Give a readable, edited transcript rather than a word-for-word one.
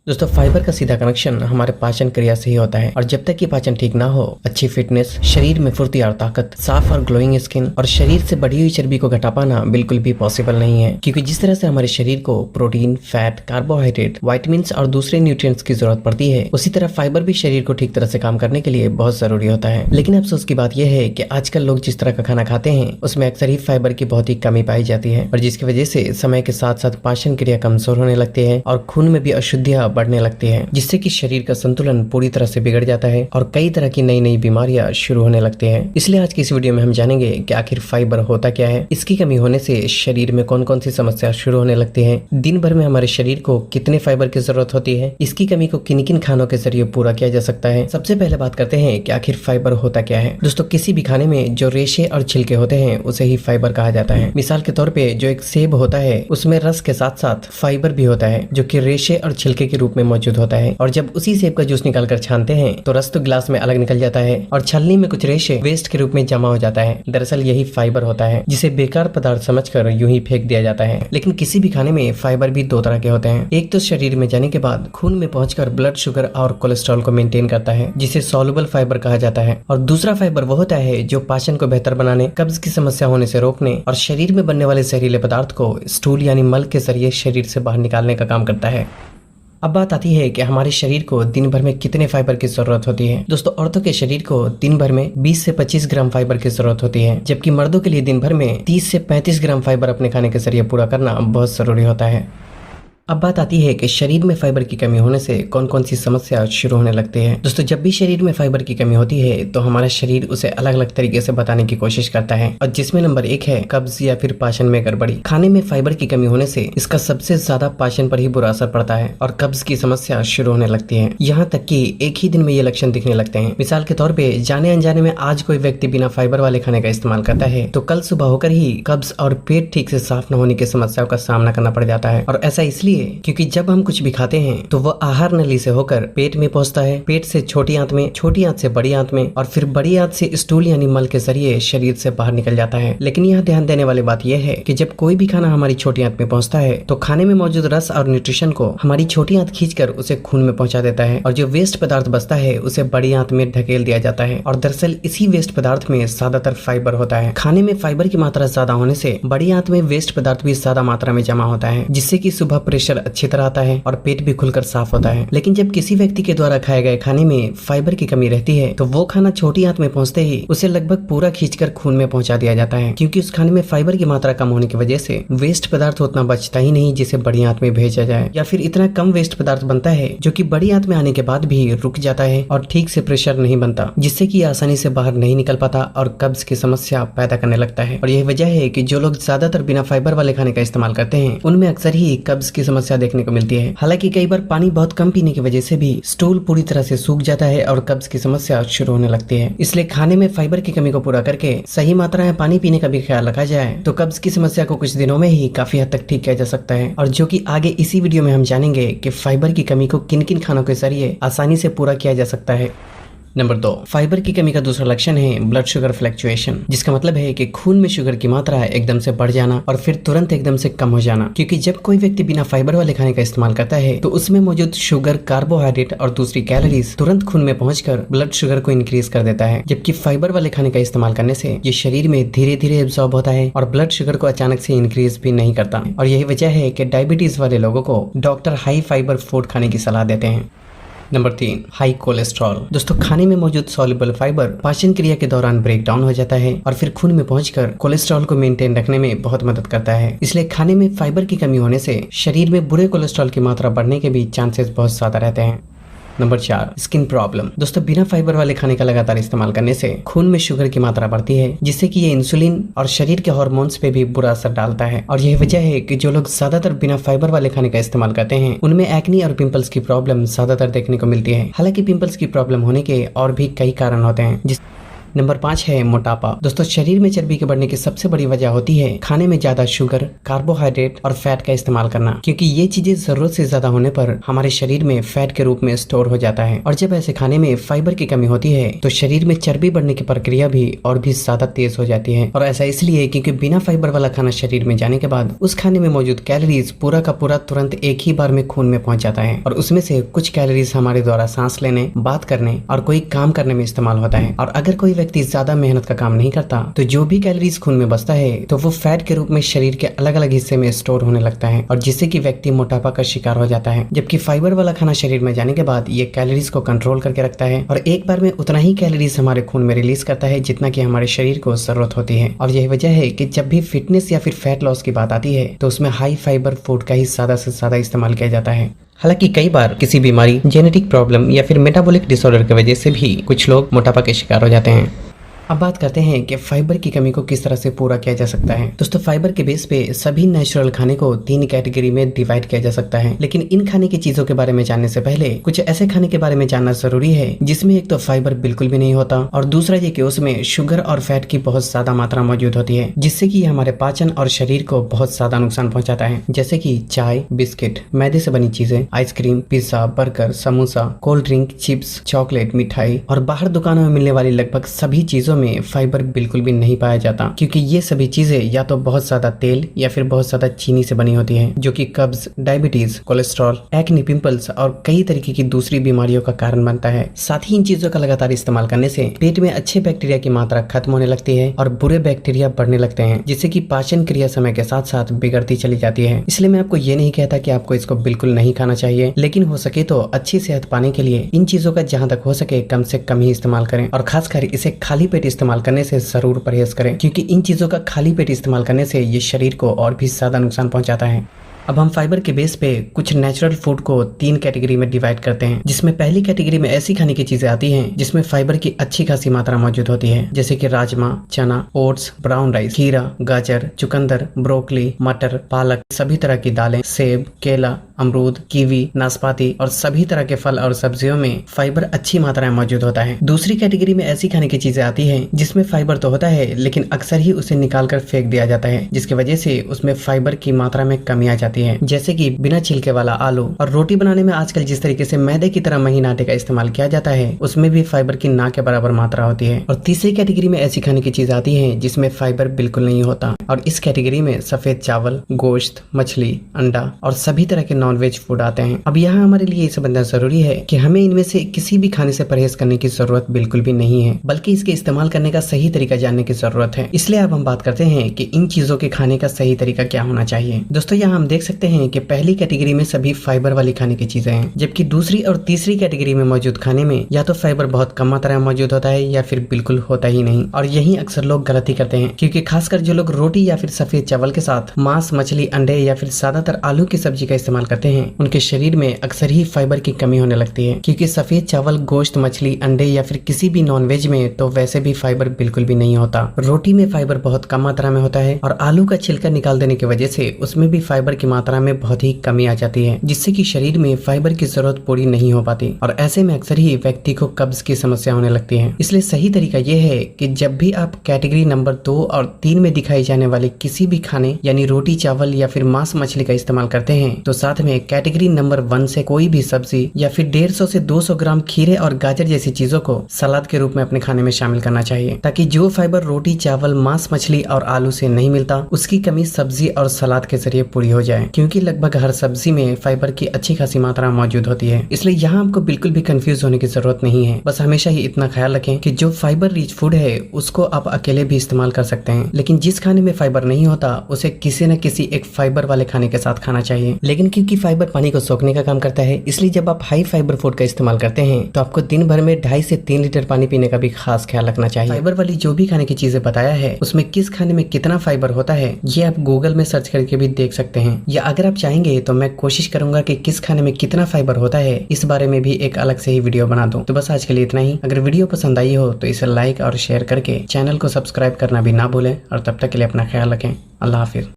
दोस्तों फाइबर का सीधा कनेक्शन हमारे पाचन क्रिया से ही होता है और जब तक ये पाचन ठीक ना हो अच्छी फिटनेस, शरीर में फुर्ती और ताकत, साफ और ग्लोइंग स्किन और शरीर से बढ़ी हुई चर्बी को घटा पाना बिल्कुल भी पॉसिबल नहीं है। क्योंकि जिस तरह से हमारे शरीर को प्रोटीन, फैट, कार्बोहाइड्रेट, विटामिन्स और दूसरे न्यूट्रिएंट्स की जरूरत पड़ती है, उसी तरह फाइबर भी शरीर को ठीक तरह से काम करने के लिए बहुत जरूरी होता है। लेकिन अफसोस की बात यह है कि आजकल लोग जिस तरह का खाना खाते हैं उसमें अक्सर ही फाइबर की बहुत ही कमी पाई जाती है और जिसकी वजह से समय के साथ साथ पाचन क्रिया कमजोर होने लगती है और खून में भी अशुद्धियां बढ़ने लगती है, जिससे कि शरीर का संतुलन पूरी तरह से बिगड़ जाता है और कई तरह की नई नई बीमारियां शुरू होने लगती हैं। इसलिए आज की इस वीडियो में हम जानेंगे कि आखिर फाइबर होता क्या है, इसकी कमी होने से शरीर में कौन कौन सी समस्या शुरू होने लगती है, दिन भर में हमारे शरीर को कितने फाइबर की जरूरत होती है, इसकी कमी को किन किन खानों के जरिए पूरा किया जा सकता है। सबसे पहले बात करते हैं कि आखिर फाइबर होता क्या है। दोस्तों किसी भी खाने में जो रेशे और छिलके होते हैं उसे ही फाइबर कहा जाता है। मिसाल के तौर पे जो एक सेब होता है उसमें रस के साथ साथ फाइबर भी होता है जो कि रेशे और छिलके के रूप में मौजूद होता है और जब उसी सेब का जूस निकालकर छानते हैं तो रस तो गिलास में अलग निकल जाता है और छलनी में कुछ रेशे वेस्ट के रूप में जमा हो जाता है। दरअसल यही फाइबर होता है जिसे बेकार पदार्थ समझकर यूं ही फेंक दिया जाता है। लेकिन किसी भी खाने में फाइबर भी दो तरह के होते हैं। एक तो शरीर में जाने के बाद खून में पहुंचकर ब्लड शुगर और कोलेस्ट्रॉल को मेंटेन करता है जिसे सॉल्युबल फाइबर कहा जाता है और दूसरा फाइबर वो होता है जो पाचन को बेहतर बनाने, कब्ज की समस्या होने से रोकने और शरीर में बनने वाले जहरीले पदार्थ को स्टूल यानी मल के जरिए शरीर से बाहर निकालने का काम करता है। अब बात आती है कि हमारे शरीर को दिन भर में कितने फाइबर की जरूरत होती है। दोस्तों औरतों के शरीर को दिन भर में 20 से 25 ग्राम फाइबर की जरूरत होती है, जबकि मर्दों के लिए दिन भर में 30 से 35 ग्राम फाइबर अपने खाने के जरिए पूरा करना बहुत जरूरी होता है। अब बात आती है कि शरीर में फाइबर की कमी होने से कौन कौन सी समस्या शुरू होने लगती है। दोस्तों जब भी शरीर में फाइबर की कमी होती है तो हमारा शरीर उसे अलग अलग तरीके से बताने की कोशिश करता है और जिसमें नंबर 1 है कब्ज या फिर पाचन में गड़बड़ी। खाने में फाइबर की कमी होने से इसका सबसे ज्यादा पाचन पर ही बुरा असर पड़ता है और कब्ज की समस्या शुरू होने लगती है। यहाँ तक कि एक ही दिन में ये लक्षण दिखने लगते हैं। मिसाल के तौर पे जाने अनजाने में आज कोई व्यक्ति बिना फाइबर वाले खाने का इस्तेमाल करता है तो कल सुबह होकर ही कब्ज और पेट ठीक से साफ न होने की समस्याओं का सामना करना पड़ जाता है। और ऐसा इसलिए क्योंकि जब हम कुछ भी खाते हैं तो वह आहार नली से होकर पेट में पहुंचता है, पेट से छोटी आंत में, छोटी आंत से बड़ी आंत में और फिर बड़ी आंत से स्टूल यानी मल के जरिए शरीर से बाहर निकल जाता है। लेकिन यहाँ ध्यान देने वाली बात यह है कि जब कोई भी खाना हमारी छोटी आंत में पहुंचता है तो खाने में मौजूद रस और न्यूट्रिशन को हमारी छोटी आंत खींचकर उसे खून में पहुंचा देता है और जो वेस्ट पदार्थ बचता है उसे बड़ी आंत में ढकेल दिया जाता है और दरअसल इसी वेस्ट पदार्थ में ज्यादातर फाइबर होता है। खाने में फाइबर की मात्रा ज्यादा होने से बड़ी आंत में वेस्ट पदार्थ भी ज्यादा मात्रा में जमा होता है जिससे कि सुबह प्रेशर अच्छी तरह आता है और पेट भी खुलकर साफ होता है। लेकिन जब किसी व्यक्ति के द्वारा खाए गए खाने में फाइबर की कमी रहती है तो वो खाना छोटी आंत में पहुंचते ही उसे लगभग पूरा खींचकर खून में पहुंचा दिया जाता है, क्योंकि उस खाने में फाइबर की मात्रा कम होने की वजह से वेस्ट पदार्थ उतना बचता ही नहीं जिसे बड़ी आंत में भेजा जाए, या फिर इतना कम वेस्ट पदार्थ बनता है जो कि बड़ी आंत में आने के बाद भी रुक जाता है और ठीक से प्रेशर नहीं बनता, जिससे कि आसानी से बाहर नहीं निकल पाता और कब्ज की समस्या पैदा करने लगता है। और यही वजह है कि जो लोग ज्यादातर बिना फाइबर वाले खाने का इस्तेमाल करते हैं उनमें अक्सर ही कब्ज की समस्या देखने को मिलती है। हालांकि कई बार पानी बहुत कम पीने की वजह से भी स्टूल पूरी तरह से सूख जाता है और कब्ज की समस्या शुरू होने लगती है। इसलिए खाने में फाइबर की कमी को पूरा करके सही मात्रा में पानी पीने का भी ख्याल रखा जाए तो कब्ज की समस्या को कुछ दिनों में ही काफी हद तक ठीक किया जा सकता है, और जो कि आगे इसी वीडियो में हम जानेंगे कि फाइबर की कमी को किन किन खानों के जरिए आसानी से पूरा किया जा सकता है। नंबर 2, फाइबर की कमी का दूसरा लक्षण है ब्लड शुगर फ्लक्चुएशन, जिसका मतलब है कि खून में शुगर की मात्रा एकदम से बढ़ जाना और फिर तुरंत एकदम से कम हो जाना। क्योंकि जब कोई व्यक्ति बिना फाइबर वाले खाने का इस्तेमाल करता है तो उसमें मौजूद शुगर, कार्बोहाइड्रेट और दूसरी कैलोरीज तुरंत खून में पहुंचकर ब्लड शुगर को इंक्रीज कर देता है, जबकि फाइबर वाले खाने का इस्तेमाल करने से ये शरीर में धीरे धीरे एब्जॉर्ब होता है और ब्लड शुगर को अचानक से इंक्रीज भी नहीं करता। और यही वजह है कि डायबिटीज वाले लोगों को डॉक्टर हाई फाइबर फूड खाने की सलाह देते हैं। Number 3, high cholesterol. दोस्तों खाने में मौजूद सॉल्युबल फाइबर पाचन क्रिया के दौरान ब्रेक डाउन हो जाता है और फिर खून में पहुंचकर कोलेस्ट्रॉल को मेंटेन रखने में बहुत मदद करता है। इसलिए खाने में फाइबर की कमी होने से शरीर में बुरे कोलेस्ट्रॉल की मात्रा बढ़ने के भी चांसेस बहुत ज्यादा रहते हैं। Number 4, skin problem. दोस्तों बिना फाइबर वाले खाने का लगातार इस्तेमाल करने से खून में शुगर की मात्रा बढ़ती है, जिससे कि ये इंसुलिन और शरीर के हार्मोन्स पे भी बुरा असर डालता है। और यही वजह है कि जो लोग ज्यादातर बिना फाइबर वाले खाने का इस्तेमाल करते हैं उनमें एक्नी और पिंपल्स की प्रॉब्लम ज्यादातर देखने को मिलती है। हालांकि पिंपल्स की प्रॉब्लम होने के और भी कई कारण होते हैं नंबर 5 है मोटापा। दोस्तों शरीर में चर्बी के बढ़ने की सबसे बड़ी वजह होती है खाने में ज्यादा शुगर, कार्बोहाइड्रेट और फैट का इस्तेमाल करना, क्योंकि ये चीजें जरूरत से ज्यादा होने पर हमारे शरीर में फैट के रूप में स्टोर हो जाता है। और जब ऐसे खाने में फाइबर की कमी होती है तो शरीर में चर्बी बढ़ने की प्रक्रिया भी और भी ज्यादा तेज हो जाती है। और ऐसा इसलिए क्योंकि बिना फाइबर वाला खाना शरीर में जाने के बाद उस खाने में मौजूद कैलोरीज पूरा का पूरा तुरंत एक ही बार में खून में पहुंच जाता है, और उसमें से कुछ कैलोरीज हमारे द्वारा सांस लेने, बात करने और कोई काम करने में इस्तेमाल होता है। और अगर कोई व्यक्ति ज्यादा मेहनत का काम नहीं करता तो जो भी कैलोरीज खून में बचता है तो वो फैट के रूप में शरीर के अलग अलग हिस्से में स्टोर होने लगता है, और जिससे कि व्यक्ति मोटापा का शिकार हो जाता है। जबकि फाइबर वाला खाना शरीर में जाने के बाद ये कैलोरीज को कंट्रोल करके रखता है और एक बार में उतना ही कैलोरीज हमारे खून में रिलीज करता है जितना कि हमारे शरीर को जरूरत होती है। और यही वजह है कि जब भी फिटनेस या फिर फैट लॉस की बात आती है तो उसमें हाई फाइबर फूड का ही ज्यादा से ज्यादा इस्तेमाल किया जाता है। हालांकि कई बार किसी बीमारी, जेनेटिक प्रॉब्लम या फिर मेटाबॉलिक डिसऑर्डर की वजह से भी कुछ लोग मोटापा के शिकार हो जाते हैं। अब बात करते हैं कि फाइबर की कमी को किस तरह से पूरा किया जा सकता है। दोस्तों फाइबर के बेस पे सभी नेचुरल खाने को 3 कैटेगरी में डिवाइड किया जा सकता है, लेकिन इन खाने की चीजों के बारे में जानने से पहले कुछ ऐसे खाने के बारे में जानना जरूरी है जिसमें एक तो फाइबर बिल्कुल भी नहीं होता और दूसरा ये कि उसमें शुगर और फैट की बहुत ज्यादा मात्रा मौजूद होती है, जिससे कि हमारे पाचन और शरीर को बहुत ज्यादा नुकसान पहुंचाता है। जैसे कि चाय, बिस्किट, मैदे से बनी चीजें, ice cream, pizza, burger, samosa, cold drink, chips, chocolate, मिठाई और बाहर दुकानों में मिलने वाली लगभग सभी चीजों में फाइबर बिल्कुल भी नहीं पाया जाता, क्योंकि ये सभी चीजें या तो बहुत ज्यादा तेल या फिर बहुत ज्यादा चीनी से बनी होती है, जो कि कब्ज, डायबिटीज, कोलेस्ट्रॉल, एक्ने, पिंपल्स और कई तरीके की दूसरी बीमारियों का कारण बनता है। साथ ही इन चीजों का लगातार इस्तेमाल करने से पेट में अच्छे बैक्टीरिया की मात्रा खत्म होने लगती है और बुरे बैक्टीरिया बढ़ने लगते हैं, जिससे कि पाचन क्रिया समय के साथ साथ बिगड़ती चली जाती है। इसलिए मैं आपको ये नहीं कहता कि आपको इसको बिल्कुल नहीं खाना चाहिए, लेकिन हो सके तो अच्छी सेहत पाने के लिए इन चीजों का जहाँ तक हो सके कम से कम ही इस्तेमाल करें, और खासकर इसे खाली पेट इस्तेमाल करने से जरूर परहेज करें, क्योंकि इन चीजों का खाली पेट इस्तेमाल करने से ये शरीर को और भी ज्यादा नुकसान पहुंचाता है। अब हम फाइबर के बेस पे कुछ नेचुरल फूड को 3 कैटेगरी में डिवाइड करते हैं, जिसमें पहली कैटेगरी में ऐसी खाने की चीजें आती हैं जिसमें फाइबर की अच्छी खासी मात्रा मौजूद होती है, जैसे कि राजमा, चना, ओट्स, ब्राउन राइस, खीरा, गाजर, चुकंदर, ब्रोकली, मटर, पालक, सभी तरह की दालें, सेब, केला, अमरूद, कीवी, नाशपाती और सभी तरह के फल और सब्जियों में फाइबर अच्छी मात्रा में मौजूद होता है। दूसरी कैटेगरी में ऐसी खाने की चीजें आती हैं जिसमें फाइबर तो होता है लेकिन अक्सर ही उसे निकाल कर फेंक दिया जाता है, जिसकी वजह से उसमें फाइबर की मात्रा में कमी आ जाती है, जैसे कि बिना छिलके वाला आलू। और रोटी बनाने में आजकल जिस तरीके से मैदे की तरह महीन आटे का इस्तेमाल किया जाता है उसमें भी फाइबर की ना के बराबर मात्रा होती है। और तीसरी कैटेगरी में ऐसी खाने की चीज आती है जिसमें फाइबर बिल्कुल नहीं होता, और इस कैटेगरी में सफेद चावल, गोश्त, मछली, अंडा और सभी तरह के नॉनवेज फूड आते हैं। अब यहाँ हमारे लिए ये समझना जरूरी है कि हमें इनमें से किसी भी खाने से परहेज करने की जरूरत बिल्कुल भी नहीं है, बल्कि इसके इस्तेमाल करने का सही तरीका जानने की जरूरत है। इसलिए अब हम बात करते हैं कि इन चीजों के खाने का सही तरीका क्या होना चाहिए। दोस्तों यहाँ हम देख सकते हैं कि पहली कैटेगरी में सभी फाइबर वाली खाने की चीजें हैं, जबकि दूसरी और तीसरी कैटेगरी में मौजूद खाने में या तो फाइबर बहुत कम मात्रा में मौजूद होता है या फिर बिल्कुल होता ही नहीं। और यही अक्सर लोग गलती करते हैं, क्योंकि खासकर जो लोग रोटी या फिर सफेद चावल के साथ मांस, मछली, अंडे या फिर ज्यादातर आलू की सब्जी का इस्तेमाल करते हैं, उनके शरीर में अक्सर ही फाइबर की कमी होने लगती है, क्योंकि सफेद चावल, गोश्त, मछली, अंडे या फिर किसी भी नॉनवेज में तो वैसे भी फाइबर बिल्कुल भी नहीं होता। रोटी में फाइबर बहुत कम मात्रा में होता है और आलू का छिलका निकाल देने की वजह से उसमें भी फाइबर की मात्रा में बहुत ही कमी आ जाती है, जिससे कि शरीर में फाइबर की जरूरत पूरी नहीं हो पाती, और ऐसे में अक्सर ही व्यक्ति को कब्ज की समस्या होने लगती है। इसलिए सही तरीका यह है कि जब भी आप कैटेगरी नंबर 2 और 3 में दिखाई जाने वाले किसी भी खाने यानी रोटी, चावल या फिर मांस, मछली का इस्तेमाल करते हैं तो साथ में कैटेगरी नंबर 1 से कोई भी सब्जी या फिर 150 से 200 ग्राम खीरे और गाजर जैसी चीजों को सलाद के रूप में अपने खाने में शामिल करना चाहिए, ताकि जो फाइबर रोटी, चावल, मांस, मछली और आलू से नहीं मिलता उसकी कमी सब्जी और सलाद के जरिए पूरी हो जाए, क्योंकि लगभग हर सब्जी में फाइबर की अच्छी खासी मात्रा मौजूद होती है। इसलिए यहाँ आपको बिल्कुल भी कंफ्यूज होने की जरूरत नहीं है। बस हमेशा ही इतना ख्याल रखें कि जो फाइबर रिच फूड है उसको आप अकेले भी इस्तेमाल कर सकते हैं, लेकिन जिस खाने में फाइबर नहीं होता उसे किसी न किसी एक फाइबर वाले खाने के साथ खाना चाहिए। लेकिन क्योंकि फाइबर पानी को सोखने का काम करता है, इसलिए जब आप हाई फाइबर फूड का इस्तेमाल करते हैं तो आपको दिन भर में 2.5 से 3 लीटर पानी पीने का भी खास ख्याल रखना चाहिए। फाइबर वाली जो भी खाने की चीजें बताया है उसमें किस खाने में कितना फाइबर होता है ये आप गूगल में सर्च करके भी देख सकते हैं, या अगर आप चाहेंगे तो मैं कोशिश करूंगा कि किस खाने में कितना फाइबर होता है इस बारे में भी एक अलग से ही वीडियो बना दूं। तो बस आज के लिए इतना ही। अगर वीडियो पसंद आई हो तो इसे लाइक और शेयर करके चैनल को सब्सक्राइब करना भी ना भूलें, और तब तक के लिए अपना ख्याल रखें। अल्लाह हाफिज।